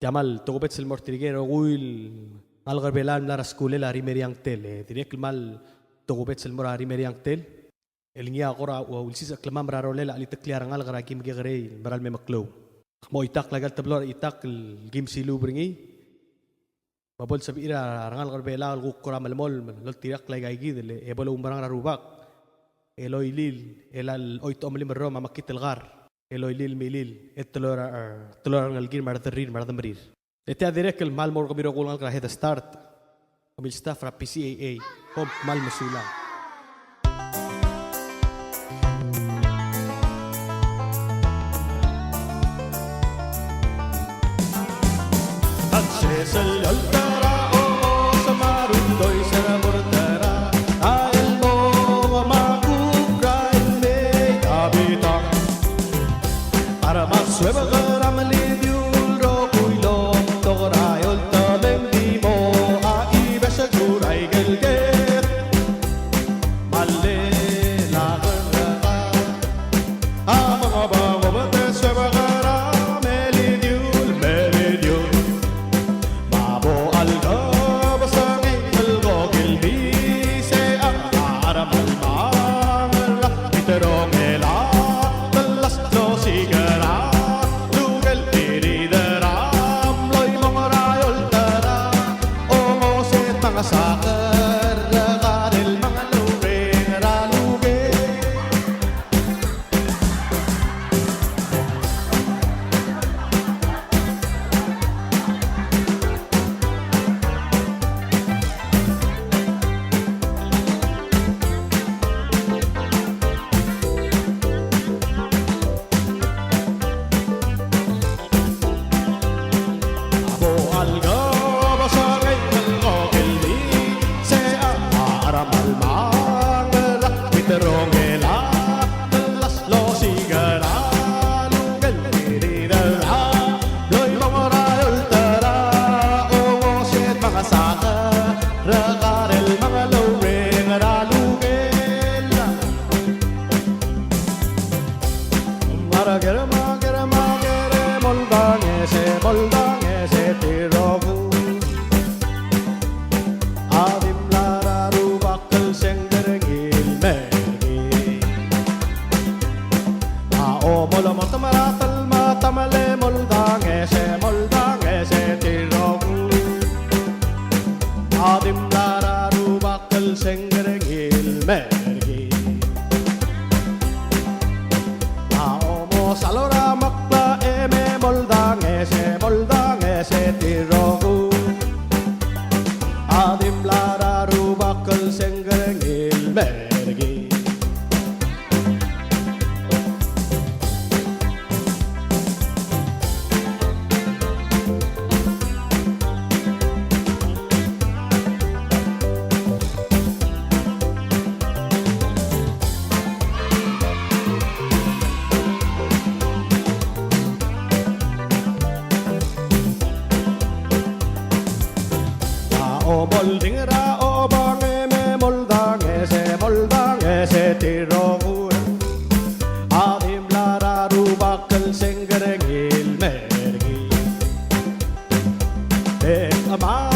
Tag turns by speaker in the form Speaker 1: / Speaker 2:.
Speaker 1: Yamal togobet sil mortiriguero guil algar belan la raskule la rimeriang tel direk mal togobet sil mora rimeriang tel elingia agora wa ulsis aklamam rarole la litakliarang algar kim gegre baral me maklo mo itak lagal tablor itak gim silu bringi babol sabira rangal garbela al gukura malmol lol tirak lagay gidle ebolo umbarang rarubak eloy lil elal oito amlim roma makit algar eloy lil milil tolor ngal gir mardarir mardamrir ete adirek el mal mor gabiro kulang kra head start kamil staff ra PCAA hom mal musula Hatsesel altara o samarudoy sa bordara al mo makukray me abita para masweba garam lidyul ro kuilom tograyol tabem dimo a ibesa guray gelget malle la garra ama ba ba sweba garam lidyul melidyul mabo alga basangay algo gilbi se aram almangla iterong ela talas lo sigara lugal tiridaram loy mangarayol tara ongo se mga sakar ragaril mga lubeng raluge Abo alga basangay algo gilbi se aram almangla iterong ela talas lo sigara lugal tiridaram loy mangarayol tara ongo se mga saka ragaril mga lubeng ralugel Maragere magere magere moldange se tirogu Adim lararu bakal senggerengil mergi Mao molo matamaratal matamale moldange se tirogu Adim lararu bakal senggerengil mergi Naomo salora makla eme moldange se tirogu Adim lararu bakal senggerengil mergi O molding ra o bange me moldange se tirogu Adim lararu bakal senggerengil mergi Ama